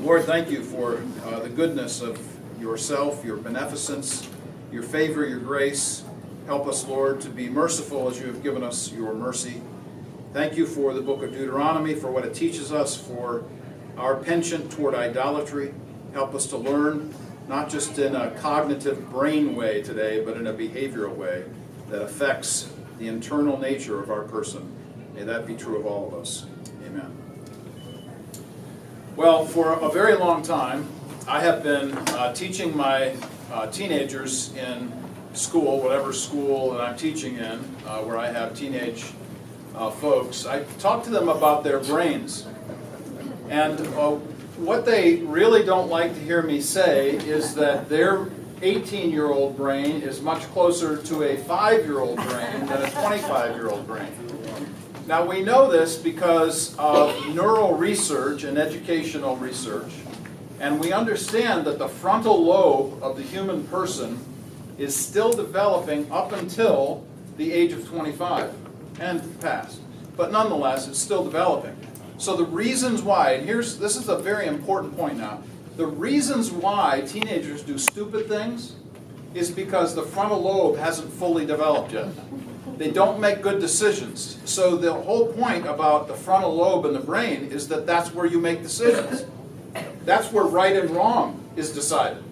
Lord, thank you for the goodness of yourself, your beneficence, your favor, your grace. Help us, Lord, to be merciful as you have given us your mercy. Thank you for the book of Deuteronomy, for what it teaches us, for our penchant toward idolatry. Help us to learn, not just in a cognitive brain way today, but in a behavioral way that affects the internal nature of our person. May that be true of all of us. Amen. Well, for a very long time, I have been teaching my teenagers in school, whatever school that I'm teaching in, where I have teenage folks. I talk to them about their brains. And what they really don't like to hear me say is that their 18-year-old brain is much closer to a 5-year-old brain than a 25-year-old brain. Now, we know this because of neural research and educational research, and we understand that the frontal lobe of the human person is still developing up until the age of 25 and past. But nonetheless, it's still developing. So the reasons why, and this is a very important point now, the reasons why teenagers do stupid things is because the frontal lobe hasn't fully developed yet. They don't make good decisions. So the whole point about the frontal lobe in the brain is that that's where you make decisions. That's where right and wrong is decided.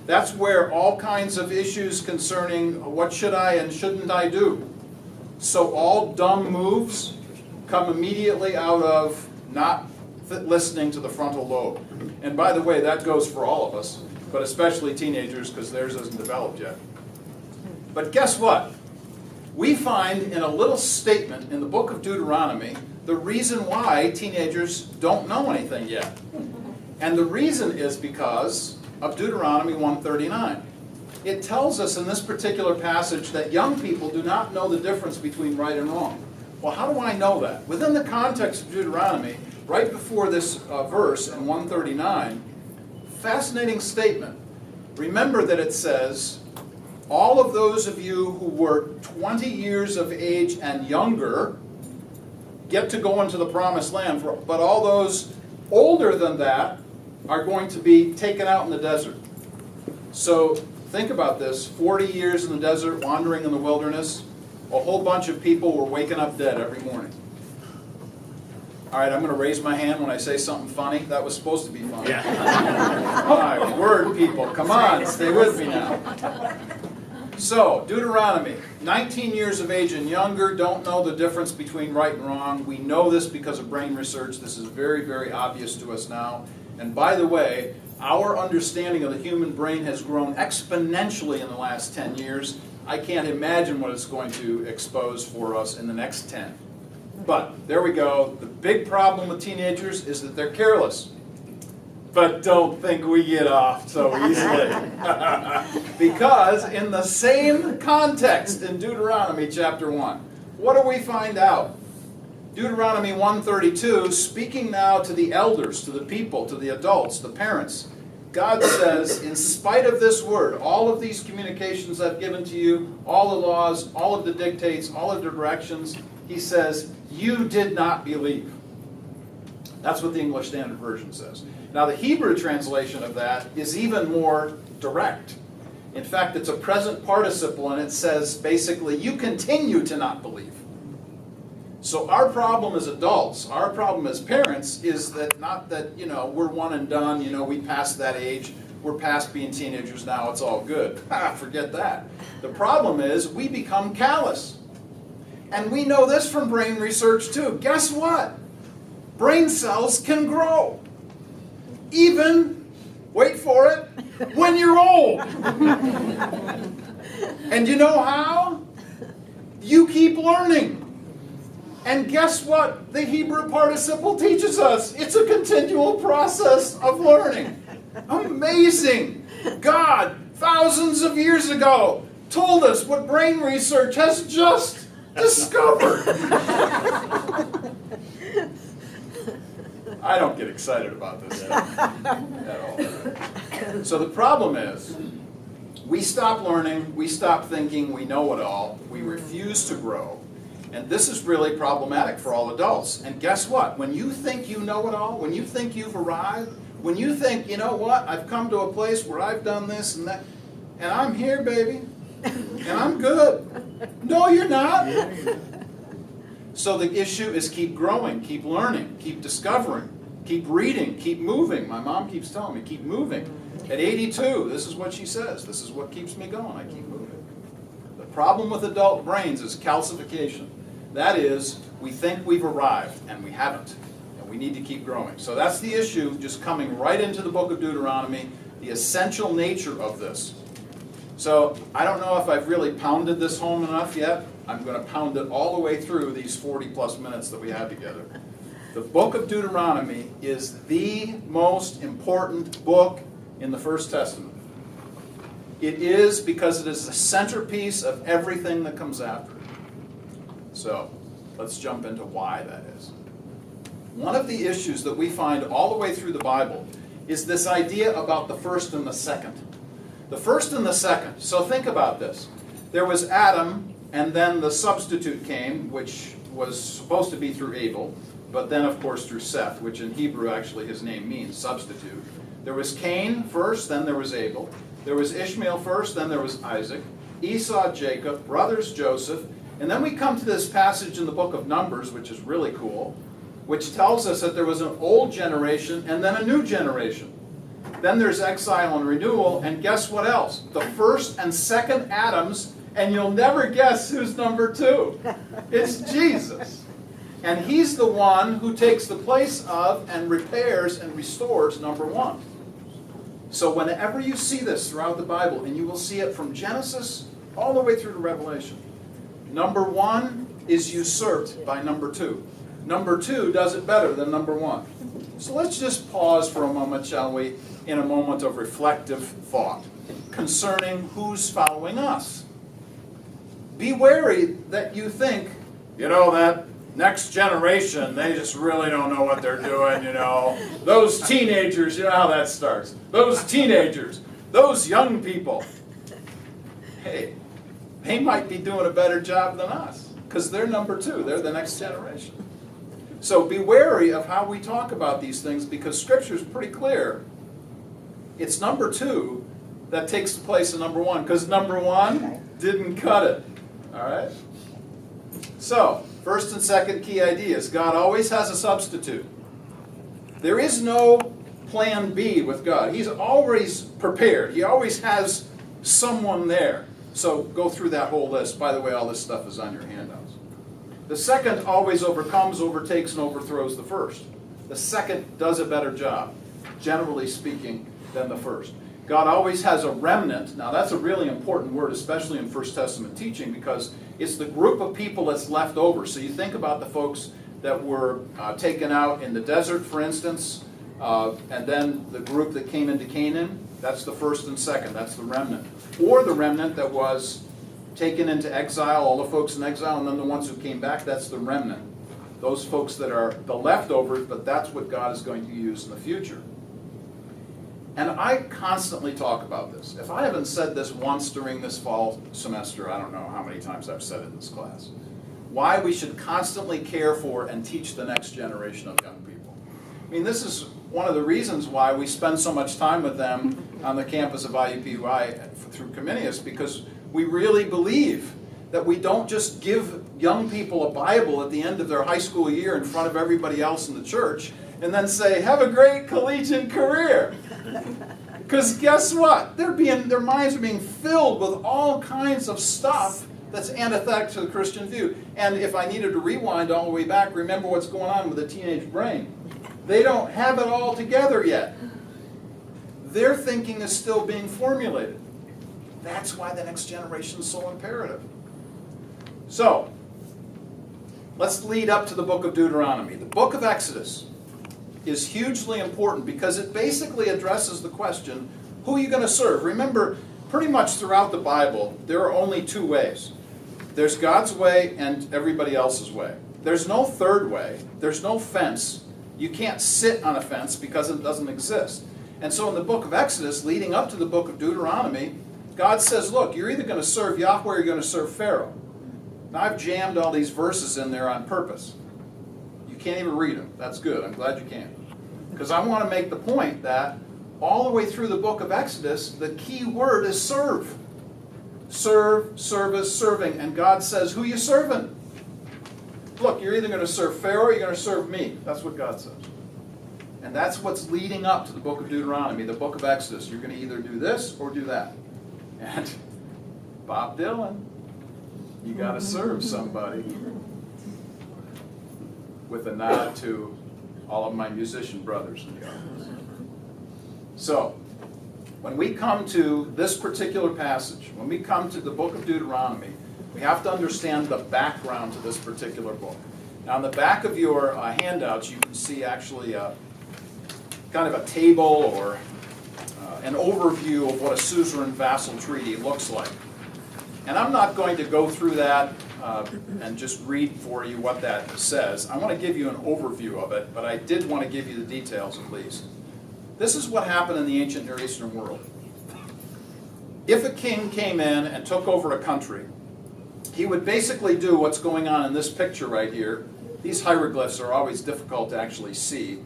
That's where all kinds of issues concerning what should I and shouldn't I do. So all dumb moves come immediately out of not listening to the frontal lobe. And by the way, that goes for all of us, but especially teenagers because theirs isn't developed yet. But guess what? We find in a little statement in the book of Deuteronomy the reason why teenagers don't know anything yet. And the reason is because of Deuteronomy 139. It tells us in this particular passage that young people do not know the difference between right and wrong. Well, how do I know that? Within the context of Deuteronomy, right before this verse in 139, fascinating statement. Remember that it says, all of those of you who were 20 years of age and younger get to go into the promised land, but all those older than that are going to be taken out in the desert. So think about this, 40 years in the desert, wandering in the wilderness, a whole bunch of people were waking up dead every morning. All right, I'm going to raise my hand when I say something funny. That was supposed to be funny. Yeah. My word, people, come on, stay with me now. So, Deuteronomy, 19 years of age and younger, don't know the difference between right and wrong. We know this because of brain research. This is very, very obvious to us now. And by the way, our understanding of the human brain has grown exponentially in the last 10 years. I can't imagine what it's going to expose for us in the next 10. But there we go. The big problem with teenagers is that they're careless. But don't think we get off so easily. Because in the same context in Deuteronomy chapter 1, what do we find out? Deuteronomy 1:32, speaking now to the elders, to the people, to the adults, the parents, God says, in spite of this word, all of these communications I've given to you, all the laws, all of the dictates, all of the directions, he says, you did not believe. That's what the English Standard Version says. Now the Hebrew translation of that is even more direct. In fact, it's a present participle and it says basically, you continue to not believe. So our problem as adults, our problem as parents is that not that, we're one and done, we passed that age, we're past being teenagers now, it's all good. Forget that. The problem is we become callous. And we know this from brain research too. Guess what? Brain cells can grow. Even, wait for it, when you're old. And you know how? You keep learning. And guess what the Hebrew participle teaches us? It's a continual process of learning. Amazing. God, thousands of years ago, told us what brain research has just discovered. I don't get excited about this at all. So the problem is, we stop learning, we stop thinking, we know it all, we refuse to grow. And this is really problematic for all adults. And guess what? When you think you know it all, when you think you've arrived, When you think, you know what, I've come to a place where I've done this and that, and I'm here, baby, and I'm good. No, you're not. So the issue is keep growing, keep learning, keep discovering, keep reading, keep moving. My mom keeps telling me, keep moving. At 82, this is what she says. This is what keeps me going. I keep moving. The problem with adult brains is calcification. That is, we think we've arrived, and we haven't. And we need to keep growing. So that's the issue, just coming right into the book of Deuteronomy, the essential nature of this. So I don't know if I've really pounded this home enough yet. I'm going to pound it all the way through these 40-plus minutes that we had together. The book of Deuteronomy is the most important book in the First Testament. It is because it is the centerpiece of everything that comes after it. So let's jump into why that is. One of the issues that we find all the way through the Bible is this idea about the first and the second. The first and the second. So think about this. There was Adam, and then the substitute came, which was supposed to be through Abel, but then, of course, through Seth, which in Hebrew, actually, his name means substitute. There was Cain first, then there was Abel. There was Ishmael first, then there was Isaac. Esau, Jacob, brothers Joseph. And then we come to this passage in the book of Numbers, which is really cool, which tells us that there was an old generation and then a new generation. Then there's exile and renewal, and guess what else? The first and second Adams, and you'll never guess who's number 2. It's Jesus. And he's the one who takes the place of and repairs and restores number 1. So whenever you see this throughout the Bible, and you will see it from Genesis all the way through to Revelation, number 1 is usurped by number 2. Number 2 does it better than number 1. So let's just pause for a moment, shall we, in a moment of reflective thought concerning who's following us. Be wary that you think, that next generation, they just really don't know what they're doing, Those teenagers, you know how that starts. Those teenagers, those young people. Hey, they might be doing a better job than us because they're number 2. They're the next generation. So be wary of how we talk about these things because Scripture is pretty clear. It's number 2 that takes the place of number 1 because number 1 didn't cut it. All right? So, first and second key ideas. God always has a substitute. There is no plan B with God. He's always prepared. He always has someone there. So go through that whole list. By the way, all this stuff is on your handouts. The second always overcomes, overtakes, and overthrows the first. The second does a better job, generally speaking, than the first. God always has a remnant. Now that's a really important word, especially in First Testament teaching, because it's the group of people that's left over. So you think about the folks that were taken out in the desert, for instance, and then the group that came into Canaan. That's the first and second. That's the remnant. Or the remnant that was taken into exile, all the folks in exile, and then the ones who came back, that's the remnant. Those folks that are the leftovers, but that's what God is going to use in the future. And I constantly talk about this. If I haven't said this once during this fall semester, I don't know how many times I've said it in this class. Why we should constantly care for and teach the next generation of young people. I mean, this is one of the reasons why we spend so much time with them on the campus of IUPUI through Comenius, because we really believe that we don't just give young people a Bible at the end of their high school year in front of everybody else in the church and then say, have a great collegiate career. Because guess what? Their minds are being filled with all kinds of stuff that's antithetical to the Christian view. And if I needed to rewind all the way back, remember what's going on with the teenage brain. They don't have it all together yet. Their thinking is still being formulated. That's why the next generation is so imperative. So, let's lead up to the book of Deuteronomy. The book of Exodus is hugely important because it basically addresses the question, who are you going to serve? Remember, pretty much throughout the Bible, there are only 2 ways. There's God's way and everybody else's way. There's no third way. There's no fence. You can't sit on a fence because it doesn't exist. And so in the book of Exodus, leading up to the book of Deuteronomy, God says, look, you're either going to serve Yahweh or you're going to serve Pharaoh. Now, I've jammed all these verses in there on purpose. You can't even read them. That's good. I'm glad you can. Because I want to make the point that all the way through the book of Exodus, the key word is serve. Serve, service, serving. And God says, who you serving? Look, you're either going to serve Pharaoh or you're going to serve me. That's what God says. And that's what's leading up to the book of Deuteronomy, the book of Exodus. You're going to either do this or do that. And Bob Dylan, you got to serve somebody. With a nod to all of my musician brothers in the audience. So, when we come to this particular passage, when we come to the book of Deuteronomy, we have to understand the background to this particular book. Now, on the back of your handouts, you can see actually kind of a table or an overview of what a suzerain vassal treaty looks like. And I'm not going to go through that and just read for you what that says. I want to give you an overview of it, but I did want to give you the details at least. This is what happened in the ancient Near Eastern world. If a king came in and took over a country, he would basically do what's going on in this picture right here. These hieroglyphs are always difficult to actually see,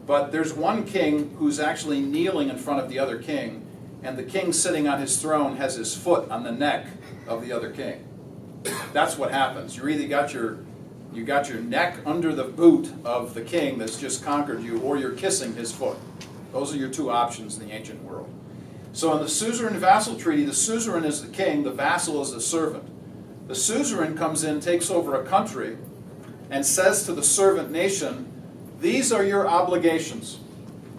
but there's one king who's actually kneeling in front of the other king, and the king sitting on his throne has his foot on the neck of the other king. That's what happens. You either got your neck under the boot of the king that's just conquered you, or you're kissing his foot. Those are your two options in the ancient world. So in the suzerain vassal treaty, the suzerain is the king, the vassal is the servant. The suzerain comes in, takes over a country, and says to the servant nation, these are your obligations.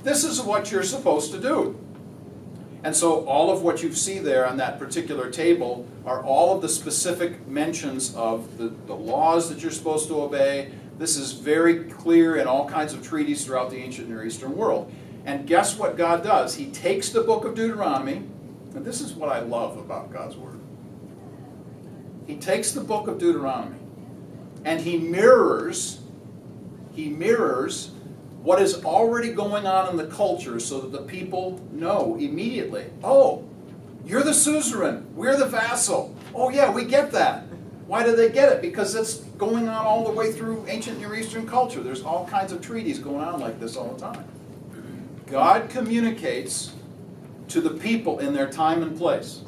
This is what you're supposed to do. And so all of what you see there on that particular table are all of the specific mentions of the laws that you're supposed to obey. This is very clear in all kinds of treaties throughout the ancient Near Eastern world. And guess what God does? He takes the book of Deuteronomy, and this is what I love about God's Word. He takes the book of Deuteronomy, and he mirrors what is already going on in the culture so that the people know immediately, oh, you're the suzerain, we're the vassal. Oh yeah, we get that. Why do they get it? Because it's going on all the way through ancient Near Eastern culture. There's all kinds of treaties going on like this all the time. God communicates to the people in their time and place.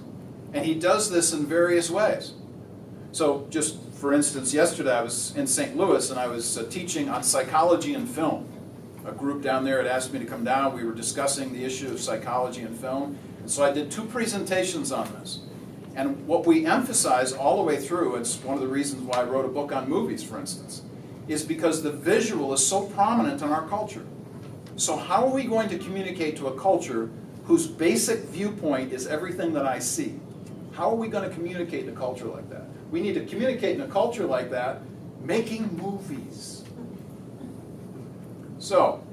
And he does this in various ways. So just for instance, yesterday I was in St. Louis and I was teaching on psychology and film. A group down there had asked me to come down. We were discussing the issue of psychology and film. And so I did 2 presentations on this. And what we emphasize all the way through, it's one of the reasons why I wrote a book on movies, for instance, is because the visual is so prominent in our culture. So how are we going to communicate to a culture whose basic viewpoint is everything that I see? How are we going to communicate in a culture like that? We need to communicate in a culture like that making movies. So,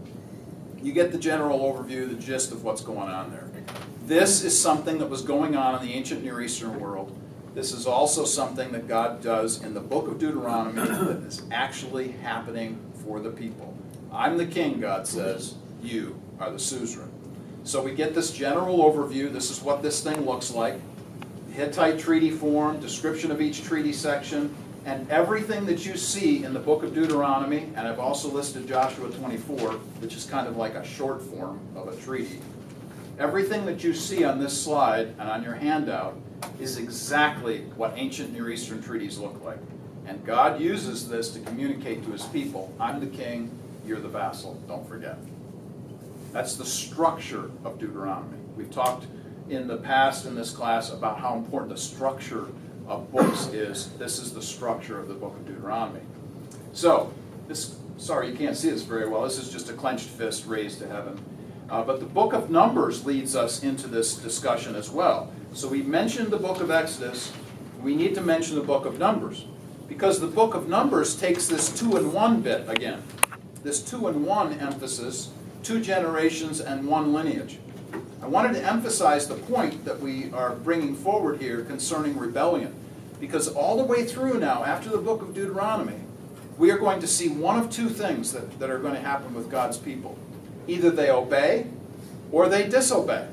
you get the general overview, the gist of what's going on there. This is something that was going on in the ancient Near Eastern world. This is also something that God does in the book of Deuteronomy that is actually happening for the people. I'm the king, God says. You are the suzerain. So we get this general overview. This is what this thing looks like. Hittite treaty form, description of each treaty section, and everything that you see in the book of Deuteronomy, and I've also listed Joshua 24, which is kind of like a short form of a treaty. Everything that you see on this slide and on your handout is exactly what ancient Near Eastern treaties look like. And God uses this to communicate to his people, I'm the king, you're the vassal, don't forget. That's the structure of Deuteronomy. We've talked in the past in this class about how important the structure of books is. This is the structure of the book of Deuteronomy. So, sorry you can't see this very well. This is just a clenched fist raised to heaven. But the book of Numbers leads us into this discussion as well. So we mentioned the book of Exodus. We need to mention the book of Numbers. Because the book of Numbers takes this 2-in-1 bit again. This 2-in-1 emphasis, 2 generations and 1 lineage. I wanted to emphasize the point that we are bringing forward here concerning rebellion. Because all the way through now, after the book of Deuteronomy, we are going to see one of 2 things that are going to happen with God's people. Either they obey or they disobey.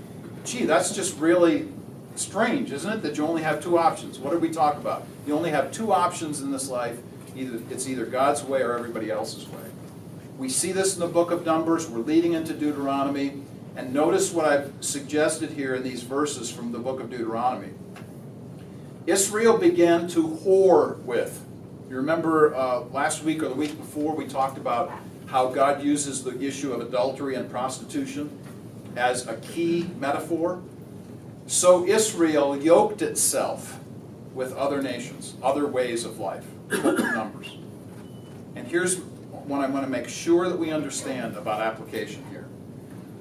Gee, that's just really strange, isn't it? That you only have 2 options. What did we talk about? You only have 2 options in this life. It's either God's way or everybody else's way. We see this in the book of Numbers. We're leading into Deuteronomy. And notice what I've suggested here in these verses from the book of Deuteronomy. Israel began to whore with. You remember last week or the week before we talked about how God uses the issue of adultery and prostitution as a key metaphor? So Israel yoked itself with other nations, other ways of life. Book of Numbers. And here's what I want to make sure that we understand about application here.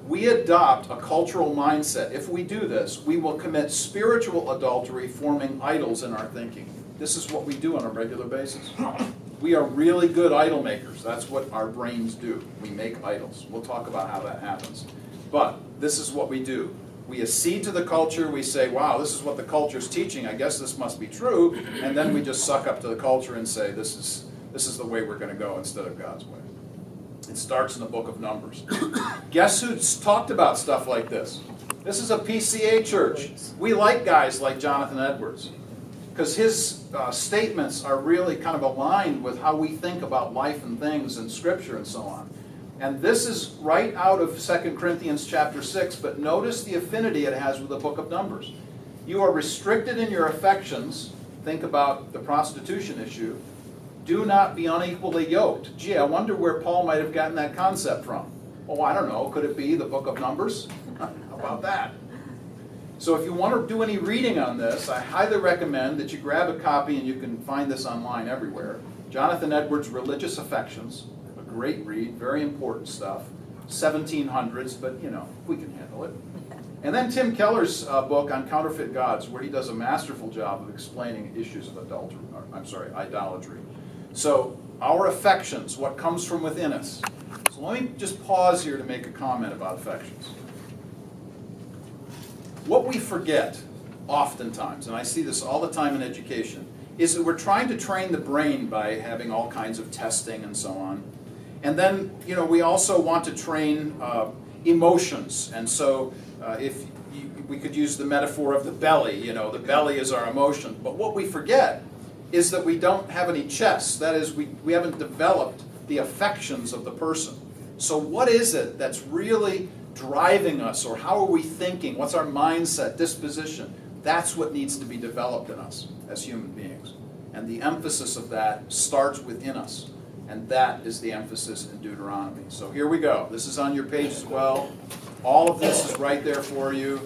We adopt a cultural mindset. If we do this, we will commit spiritual adultery, forming idols in our thinking. This is what we do on a regular basis. We are really good idol makers. That's what our brains do. We make idols. We'll talk about how that happens. But this is what we do. We accede to the culture. We say, wow, this is what the culture's teaching. I guess this must be true. And then we just suck up to the culture and say, this is the way we're going to go instead of God's way. It starts in the book of Numbers. Guess who's talked about stuff like this? This is a PCA church. We like guys like Jonathan Edwards because his statements are really kind of aligned with how we think about life and things and Scripture and so on. And this is right out of 2 Corinthians chapter 6, but notice the affinity it has with the book of Numbers. You are restricted in your affections. Think about the prostitution issue. Do not be unequally yoked. Gee, I wonder where Paul might have gotten that concept from. Oh, I don't know. Could it be the book of Numbers? How about that? So if you want to do any reading on this, I highly recommend that you grab a copy, and you can find this online everywhere. Jonathan Edwards' Religious Affections. A great read, very important stuff. 1700s, but we can handle it. And then Tim Keller's book on counterfeit gods, where he does a masterful job of explaining issues of idolatry. So, our affections, what comes from within us. So let me just pause here to make a comment about affections. What we forget, oftentimes, and I see this all the time in education, is that we're trying to train the brain by having all kinds of testing and so on. And then, we also want to train emotions. And so, we could use the metaphor of the belly, the belly is our emotion. But what we forget is that we don't have any chest. That is, we haven't developed the affections of the person. So what is it that's really driving us, or how are we thinking? What's our mindset, disposition? That's what needs to be developed in us as human beings. And the emphasis of that starts within us. And that is the emphasis in Deuteronomy. So here we go. This is on your page as well. All of this is right there for you.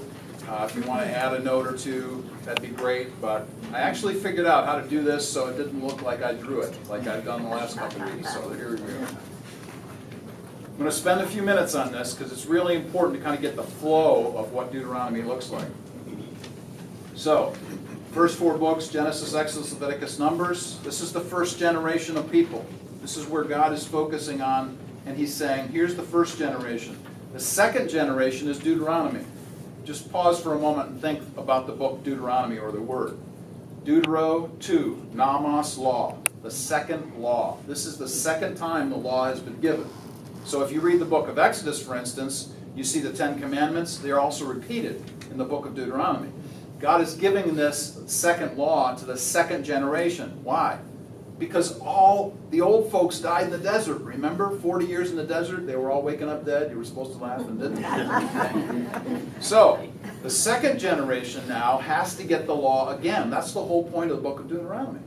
If you want to add a note or two, that'd be great. But I actually figured out how to do this so it didn't look like I drew it, like I've done the last couple of weeks. So here we go. I'm going to spend a few minutes on this because it's really important to kind of get the flow of what Deuteronomy looks like. So, first 4 books, Genesis, Exodus, Leviticus, Numbers. This is the first generation of people. This is where God is focusing on, and he's saying, here's the first generation. The second generation is Deuteronomy. Just pause for a moment and think about the book Deuteronomy, or the word. Deutero 2, Nomos, law, the second law. This is the second time the law has been given. So if you read the book of Exodus, for instance, you see the 10 Commandments. They are also repeated in the book of Deuteronomy. God is giving this second law to the second generation. Why? Because all the old folks died in the desert. Remember, 40 years in the desert, they were all waking up dead. You were supposed to laugh and didn't. So, the second generation now has to get the law again. That's the whole point of the book of Deuteronomy.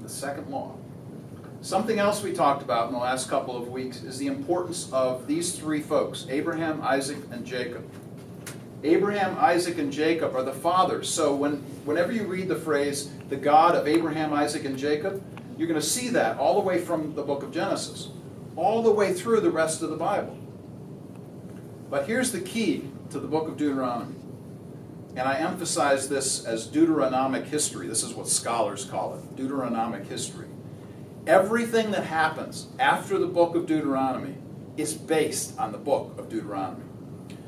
The second law. Something else we talked about in the last couple of weeks is the importance of these 3 folks, Abraham, Isaac, and Jacob. Abraham, Isaac, and Jacob are the fathers. So whenever you read the phrase, the God of Abraham, Isaac, and Jacob, you're going to see that all the way from the book of Genesis, all the way through the rest of the Bible. But here's the key to the book of Deuteronomy. And I emphasize this as Deuteronomic history. This is what scholars call it, Deuteronomic history. Everything that happens after the book of Deuteronomy is based on the book of Deuteronomy.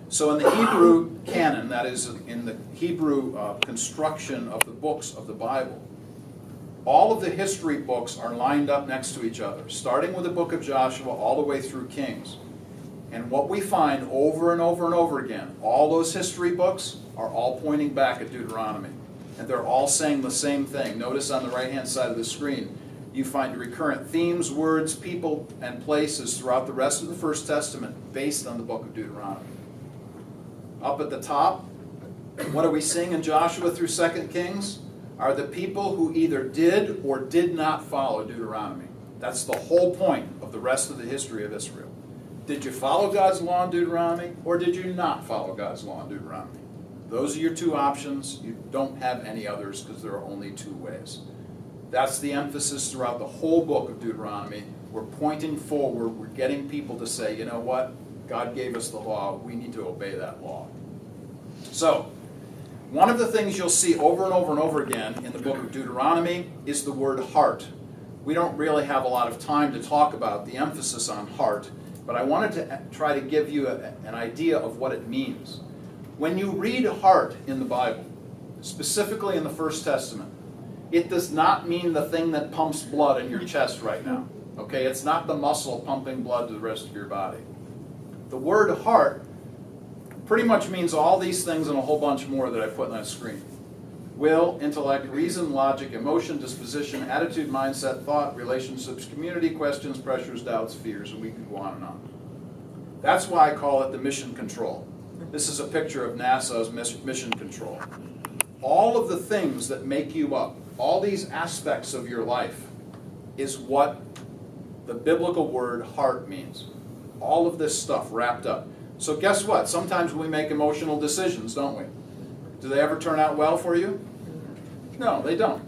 So in the Hebrew canon, that is in the Hebrew construction of the books of the Bible, all of the history books are lined up next to each other, starting with the book of Joshua all the way through Kings. And what we find over and over and over again, all those history books are all pointing back at Deuteronomy. And they're all saying the same thing. Notice on the right-hand side of the screen, You find recurrent themes, words, people, and places throughout the rest of the First Testament based on the book of Deuteronomy. Up at the top, what are we seeing in Joshua through 2 Kings? Are the people who either did or did not follow Deuteronomy. That's the whole point of the rest of the history of Israel. Did you follow God's law in Deuteronomy, or did you not follow God's law in Deuteronomy? Those are your two options. You don't have any others because there are only two ways. That's the emphasis throughout the whole book of Deuteronomy. We're pointing forward. We're getting people to say, you know what? God gave us the law. We need to obey that law. So, one of the things you'll see over and over and over again in the book of Deuteronomy is the word heart. We don't really have a lot of time to talk about the emphasis on heart, but I wanted to try to give you an idea of what it means. When you read heart in the Bible, specifically in the First Testament, it does not mean the thing that pumps blood in your chest right now. Okay, it's not the muscle pumping blood to the rest of your body. The word heart pretty much means all these things and a whole bunch more that I put on that screen. Will, intellect, reason, logic, emotion, disposition, attitude, mindset, thought, relationships, community, questions, pressures, doubts, fears, and we can go on and on. That's why I call it the mission control. This is a picture of NASA's mission control. All of the things that make you up, all these aspects of your life, is what the biblical word heart means. All of this stuff wrapped up. So guess what? Sometimes we make emotional decisions, don't we? Do they ever turn out well for you? No, they don't.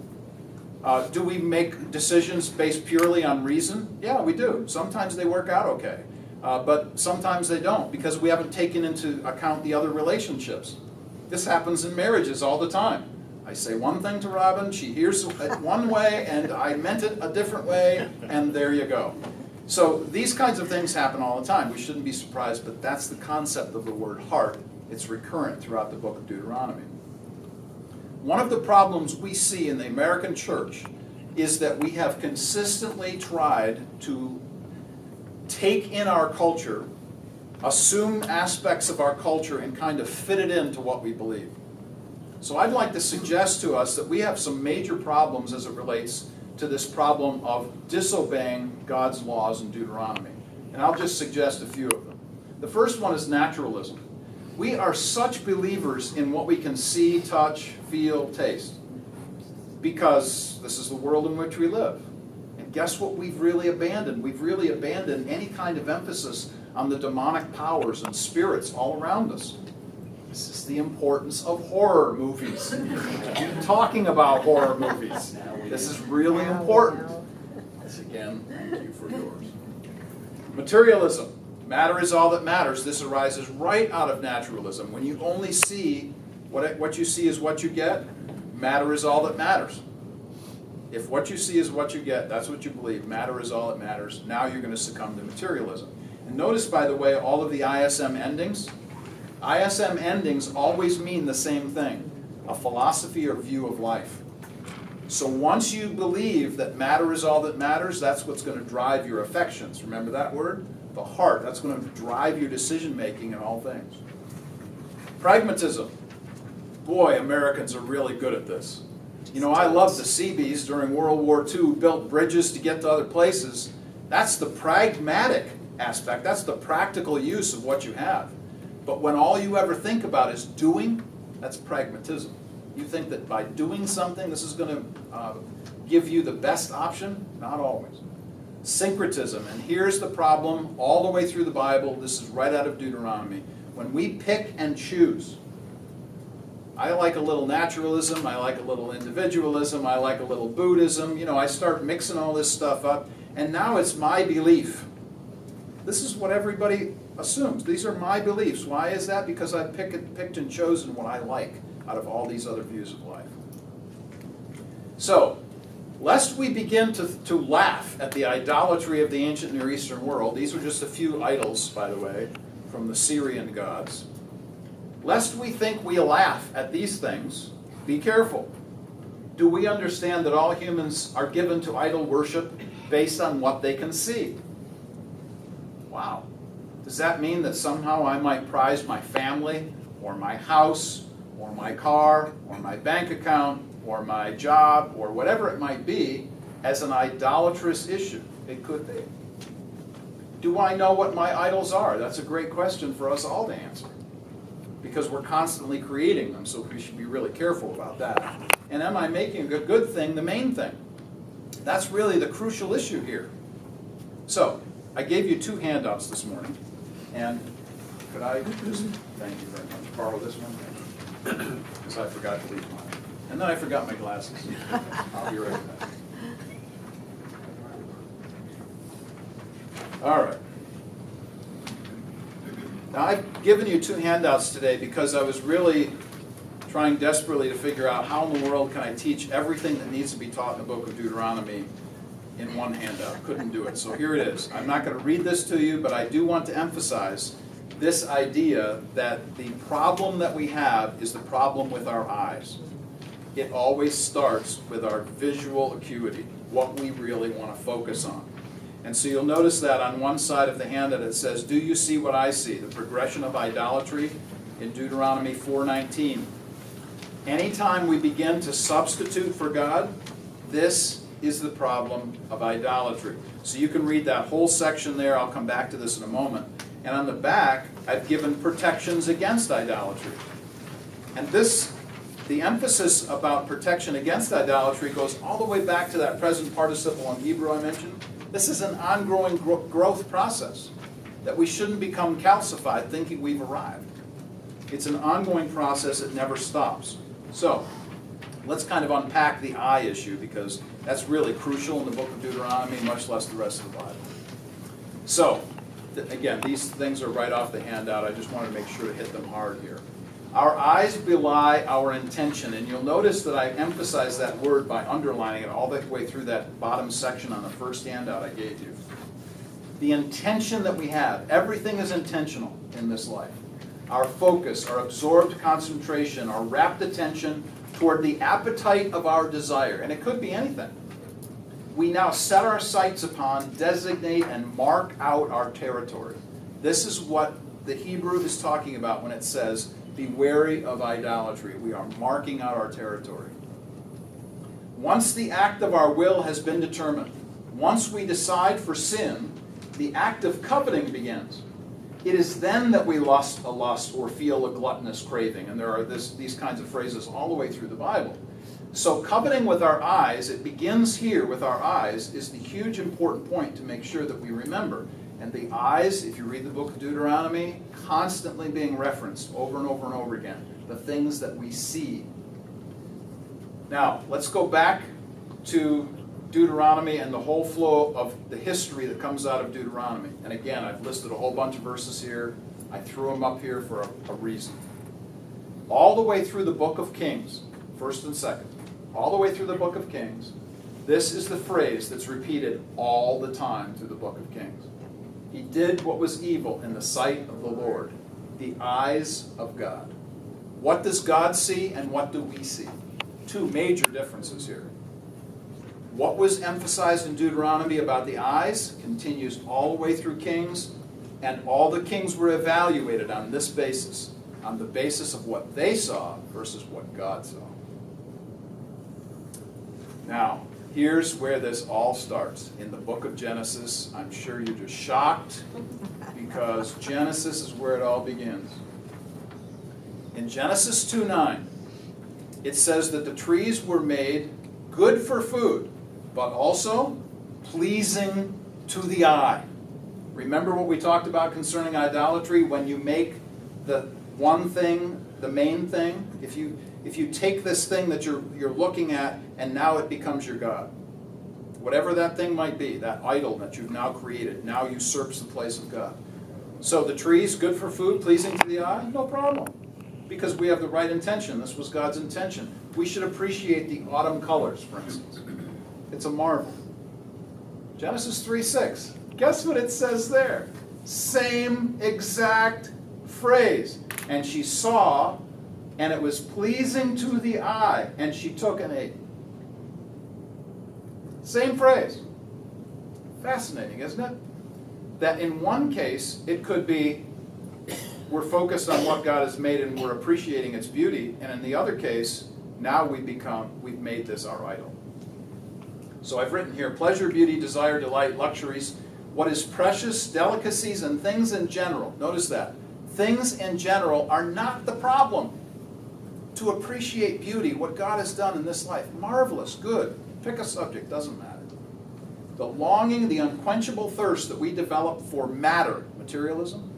Do we make decisions based purely on reason? Yeah, we do. Sometimes they work out okay. But sometimes they don't because we haven't taken into account the other relationships. This happens in marriages all the time. I say one thing to Robin, she hears it one way, and I meant it a different way, and there you go. So these kinds of things happen all the time. We shouldn't be surprised, but that's the concept of the word heart. It's recurrent throughout the book of Deuteronomy. One of the problems we see in the American church is that we have consistently tried to take in our culture, assume aspects of our culture, and kind of fit it into what we believe. So I'd like to suggest to us that we have some major problems as it relates to this problem of disobeying God's laws in Deuteronomy. And I'll just suggest a few of them. The first one is naturalism. We are such believers in what we can see, touch, feel, taste, because this is the world in which we live. And guess what we've really abandoned? We've really abandoned any kind of emphasis on the demonic powers and spirits all around us. This is the importance of horror movies. Talking about horror movies. This is really important. This again, thank you for yours. Materialism. Matter is all that matters. This arises right out of naturalism. When you only see what you see is what you get, matter is all that matters. If what you see is what you get, that's what you believe, matter is all that matters, now you're going to succumb to materialism. And notice, by the way, all of the ISM endings always mean the same thing, a philosophy or view of life. So once you believe that matter is all that matters, that's what's going to drive your affections. Remember that word? The heart. That's going to drive your decision-making in all things. Pragmatism. Boy, Americans are really good at this. You know, I love the Seabees during World War II, built bridges to get to other places. That's the pragmatic aspect. That's the practical use of what you have. But when all you ever think about is doing, that's pragmatism. You think that by doing something, this is going to give you the best option? Not always. Syncretism, and here's the problem all the way through the Bible. This is right out of Deuteronomy. When we pick and choose, I like a little naturalism, I like a little individualism, I like a little Buddhism. You know, I start mixing all this stuff up, and now it's my belief. This is what everybody assumes. These are my beliefs. Why is that? Because I've picked and chosen what I like out of all these other views of life. So, lest we begin to laugh at the idolatry of the ancient Near Eastern world, these are just a few idols, by the way, from the Syrian gods. Lest we think we laugh at these things, be careful. Do we understand that all humans are given to idol worship based on what they can see? Wow. Does that mean that somehow I might prize my family, or my house, or my car, or my bank account, or my job, or whatever it might be, as an idolatrous issue. It could be. Do I know what my idols are? That's a great question for us all to answer, because we're constantly creating them, so we should be really careful about that. And am I making a good thing the main thing? That's really the crucial issue here. So, I gave you 2 handouts this morning, and could I just, thank you very much, borrow this one? Because I forgot to leave mine. And then I forgot my glasses. I'll be right back. All right. Now, I've given you 2 handouts today because I was really trying desperately to figure out how in the world can I teach everything that needs to be taught in the book of Deuteronomy in one handout. Couldn't do it. So here it is. I'm not going to read this to you, but I do want to emphasize this idea that the problem that we have is the problem with our eyes. It always starts with our visual acuity, what we really want to focus on. And so you'll notice that on one side of the handout it says, do you see what I see? The progression of idolatry in Deuteronomy 4:19. Anytime we begin to substitute for God, this is the problem of idolatry. So you can read that whole section there. I'll come back to this in a moment. And on the back, I've given protections against idolatry. And the emphasis about protection against idolatry goes all the way back to that present participle in Hebrew I mentioned. This is an ongoing growth process that we shouldn't become calcified thinking we've arrived. It's an ongoing process. It never stops. So let's kind of unpack the eye issue, because that's really crucial in the book of Deuteronomy, much less the rest of the Bible. So, again, these things are right off the handout. I just wanted to make sure to hit them hard here. Our eyes belie our intention, and you'll notice that I emphasize that word by underlining it all the way through that bottom section on the first handout I gave you. The intention that we have, everything is intentional in this life. Our focus, our absorbed concentration, our rapt attention toward the appetite of our desire, and it could be anything. We now set our sights upon, designate, and mark out our territory. This is what the Hebrew is talking about when it says, be wary of idolatry. We are marking out our territory. Once the act of our will has been determined, once we decide for sin, the act of coveting begins. It is then that we lust a lust or feel a gluttonous craving. And there are these kinds of phrases all the way through the Bible. So coveting with our eyes, it begins here with our eyes, is the huge important point to make sure that we remember. And the eyes, if you read the book of Deuteronomy, constantly being referenced over and over and over again. The things that we see. Now, let's go back to Deuteronomy and the whole flow of the history that comes out of Deuteronomy. And again, I've listed a whole bunch of verses here. I threw them up here for a reason. All the way through the book of Kings, 1st and 2nd, all the way through the book of Kings, this is the phrase that's repeated all the time through the book of Kings. He did what was evil in the sight of the Lord, the eyes of God. What does God see and what do we see? 2 major differences here. What was emphasized in Deuteronomy about the eyes continues all the way through Kings, and all the kings were evaluated on this basis, on the basis of what they saw versus what God saw. Now, here's where this all starts. In the book of Genesis, I'm sure you're just shocked, because Genesis is where it all begins. In Genesis 2:9, it says that the trees were made good for food, but also pleasing to the eye. Remember what we talked about concerning idolatry? When you make the one thing the main thing, if you take this thing that you're looking at and now it becomes your God. Whatever that thing might be, that idol that you've now created, now usurps the place of God. So the trees, good for food, pleasing to the eye, no problem. Because we have the right intention. This was God's intention. We should appreciate the autumn colors, for instance. It's a marvel. Genesis 3:6. Guess what it says there? Same exact phrase. And she saw, and it was pleasing to the eye, and she took and ate. Same phrase. Fascinating, isn't it? That in one case, it could be we're focused on what God has made and we're appreciating its beauty, and in the other case, now we've made this our idol. So I've written here, pleasure, beauty, desire, delight, luxuries, what is precious, delicacies, and things in general. Notice that. Things in general are not the problem. To appreciate beauty, what God has done in this life, marvelous, good. Pick a subject, doesn't matter. The longing, the unquenchable thirst that we develop for matter, materialism,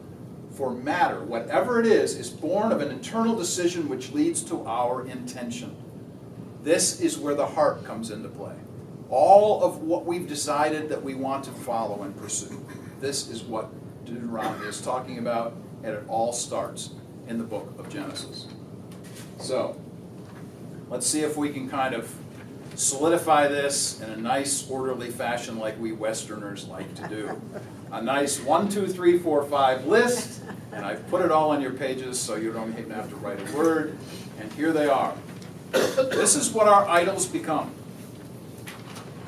for matter, whatever it is born of an internal decision which leads to our intention. This is where the heart comes into play. All of what we've decided that we want to follow and pursue. This is what Deuteronomy is talking about, and it all starts in the book of Genesis. So, let's see if we can kind of solidify this in a nice, orderly fashion like we Westerners like to do. A nice 1, 2, 3, 4, 5 list, and I've put it all on your pages so you don't even have to write a word, and here they are. This is what our idols become.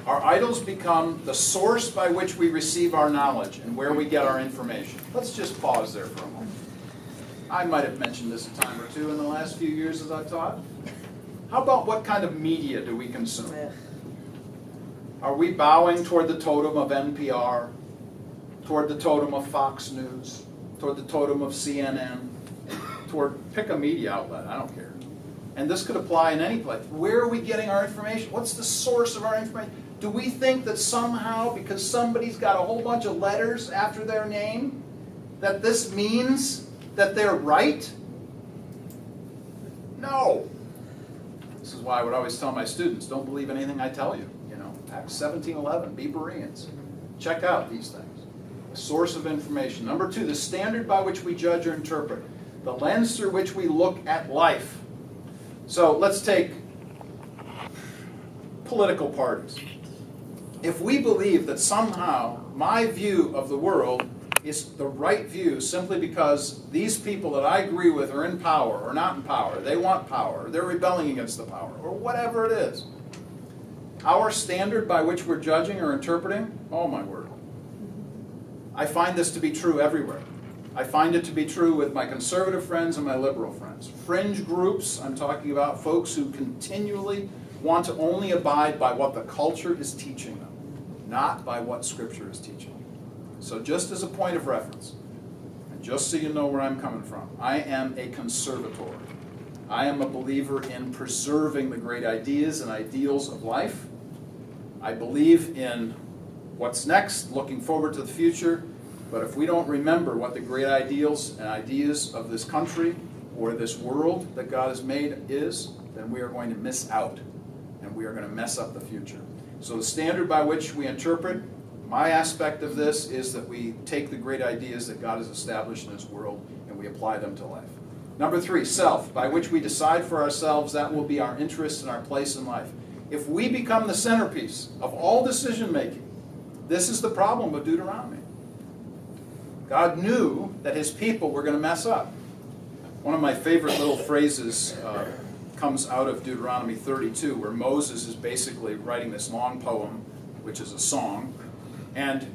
Our idols become the source by which we receive our knowledge and where we get our information. Let's just pause there for a moment. I might have mentioned this a time or two in the last few years as I've taught. How about what kind of media do we consume? Are we bowing toward the totem of NPR, toward the totem of Fox News, toward the totem of CNN, pick a media outlet, I don't care. And this could apply in any place. Where are we getting our information? What's the source of our information? Do we think that somehow, because somebody's got a whole bunch of letters after their name, that this means that they're right? No. This is why I would always tell my students, don't believe anything I tell you. Acts 17:11, be Bereans. Check out these things. A source of information. Number 2, the standard by which we judge or interpret. The lens through which we look at life. So let's take political parties. If we believe that somehow my view of the world is the right view simply because these people that I agree with are in power or not in power, they want power, or they're rebelling against the power, or whatever it is, our standard by which we're judging or interpreting, oh my word. I find this to be true everywhere. I find it to be true with my conservative friends and my liberal friends. Fringe groups, I'm talking about folks who continually want to only abide by what the culture is teaching them, not by what Scripture is teaching. So just as a point of reference, and just so you know where I'm coming from, I am a conservator. I am a believer in preserving the great ideas and ideals of life. I believe in what's next, looking forward to the future. But if we don't remember what the great ideals and ideas of this country or this world that God has made is, then we are going to miss out and we are going to mess up the future. So the standard by which we interpret, my aspect of this is that we take the great ideas that God has established in His world and we apply them to life. Number 3, self, by which we decide for ourselves that will be our interest and our place in life. If we become the centerpiece of all decision making, this is the problem with Deuteronomy. God knew that His people were going to mess up. One of my favorite little phrases comes out of Deuteronomy 32, where Moses is basically writing this long poem, which is a song. And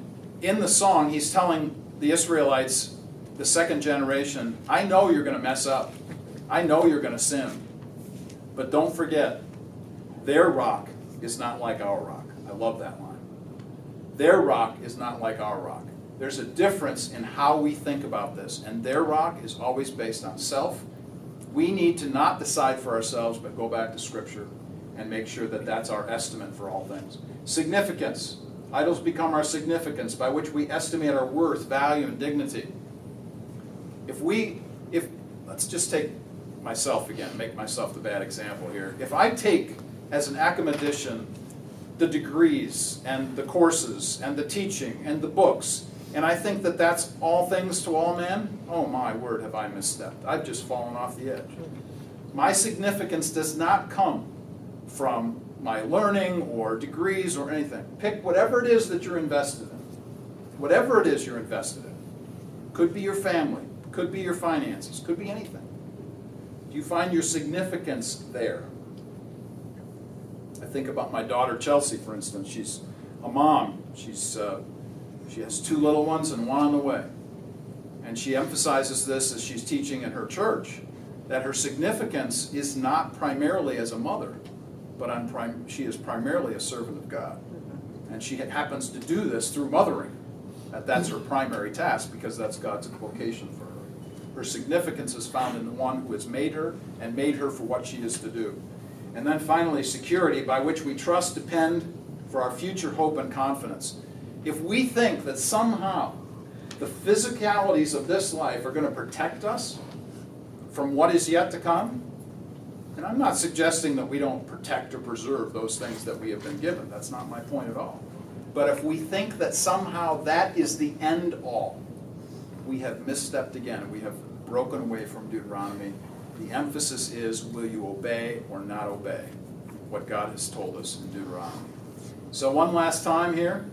in the song, he's telling the Israelites, the second generation, I know you're going to mess up. I know you're going to sin. But don't forget, their rock is not like our rock. I love that line. Their rock is not like our rock. There's a difference in how we think about this, and their rock is always based on self. We need to not decide for ourselves, but go back to Scripture and make sure that that's our estimate for all things. Significance. Idols become our significance by which we estimate our worth, value, and dignity. Let's just take myself again, make myself the bad example here. If I take as an academician the degrees and the courses and the teaching and the books, and I think that that's all things to all men, oh my word, have I misstepped. I've just fallen off the edge. My significance does not come from my learning or degrees or anything. Pick whatever it is that you're invested in. Whatever it is you're invested in. Could be your family, could be your finances, could be anything. Do you find your significance there? I think about my daughter Chelsea, for instance. She's a mom. She has 2 little ones and 1 on the way. And she emphasizes this as she's teaching in her church, that her significance is not primarily as a mother. but she is primarily a servant of God. And she happens to do this through mothering. That's her primary task because that's God's vocation for her. Her significance is found in the one who has made her and made her for what she is to do. And then finally, security, by which we trust, depend for our future hope and confidence. If we think that somehow the physicalities of this life are going to protect us from what is yet to come, and I'm not suggesting that we don't protect or preserve those things that we have been given. That's not my point at all. But if we think that somehow that is the end all, we have misstepped again. We have broken away from Deuteronomy. The emphasis is, will you obey or not obey what God has told us in Deuteronomy? So one last time here.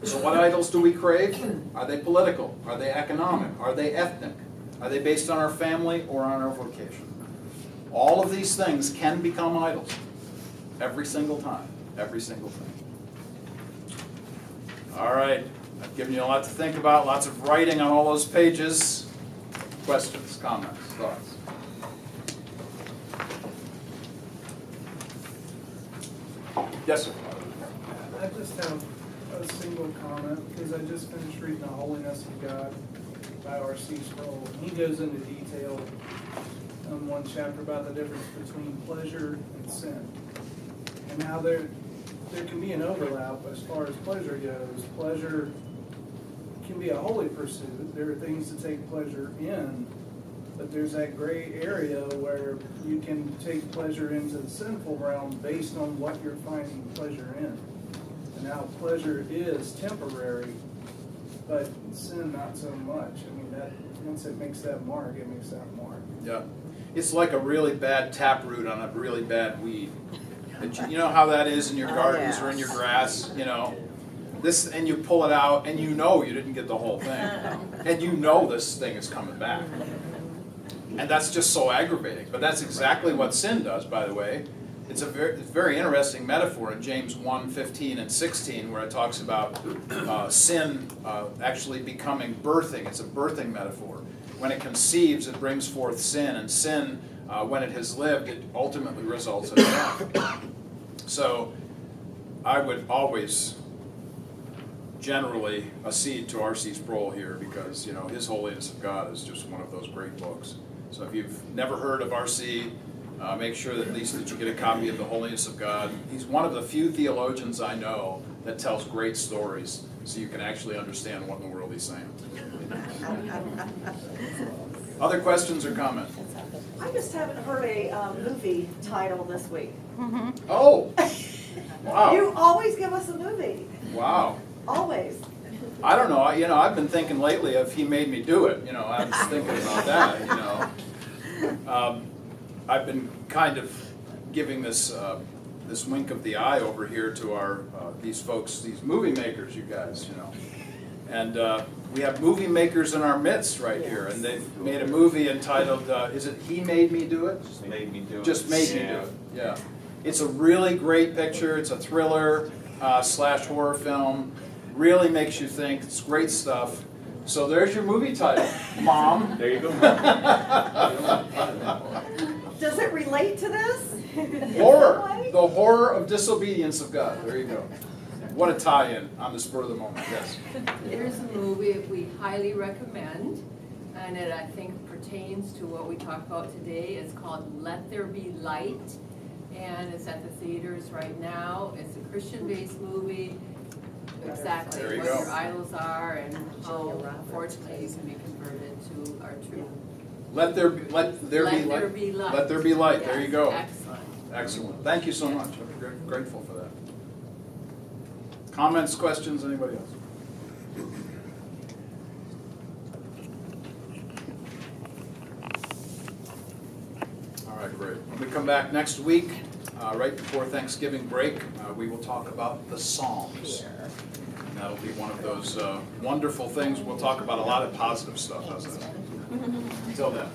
So what idols do we crave? Are they political? Are they economic? Are they ethnic? Are they based on our family or on our vocation? All of these things can become idols. Every single time. Every single thing. All right. I've given you a lot to think about. Lots of writing on all those pages. Questions, comments, thoughts? Yes, sir. I just have a single comment because I just finished reading The Holiness of God by R.C. Sproul. He goes into detail in one chapter about the difference between pleasure and sin and how there can be an overlap as far as pleasure goes. Pleasure can be a holy pursuit. There are things to take pleasure in, but there's that gray area where you can take pleasure into the sinful realm based on what you're finding pleasure in. And now pleasure is temporary, but sin not so much. I mean, that once it makes that mark, it makes that mark. Yeah. It's like a really bad taproot on a really bad weed. You know how that is in your gardens or in your grass, you know. This, and you pull it out, and you know you didn't get the whole thing. And you know this thing is coming back. And that's just so aggravating. But that's exactly what sin does, by the way. It's a very interesting metaphor in James 1:15 and 16, where it talks about sin actually becoming birthing. It's a birthing metaphor. When it conceives, it brings forth sin, and sin, when it has lived, it ultimately results in death. So I would always generally accede to R.C. Sproul here because, you know, His Holiness of God is just one of those great books. So if you've never heard of R.C., make sure that at least that you get a copy of The Holiness of God. He's one of the few theologians I know that tells great stories so you can actually understand what in the world he's saying. Other questions or comments? I just haven't heard a movie title this week. Oh! Wow. You always give us a movie. Wow. Always. I don't know. You know, I've been thinking lately of He Made Me Do It. You know, I was thinking about that, you know. I've been kind of giving this this wink of the eye over here to our these folks, these movie makers, you guys, you know. And we have movie makers in our midst right here, and they've made a movie entitled, is it He Made Me Do It? Just Made Me Do It. Just Made Me Do It, yeah. It's a really great picture. It's a thriller slash horror film. Really makes you think. It's great stuff. So there's your movie title, Mom. There you go. Does it relate to this? Horror. The horror of disobedience of God. There you go. What a tie-in on the spur of the moment. Yes. Here's a movie we highly recommend, and it, I think, pertains to what we talked about today. It's called Let There Be Light, and it's at the theaters right now. It's a Christian-based movie. Exactly There you what go. your idols are and how, unfortunately, you can be converted to our true. Let there be light. Let there be light. There you Yes, go. Excellent. Excellent. Thank you so much. I'm grateful for that. Comments, questions, anybody else? All right, great. When we come back next week, right before Thanksgiving break, we will talk about the Psalms. And that'll be one of those wonderful things. We'll talk about a lot of positive stuff. How's that? Until then.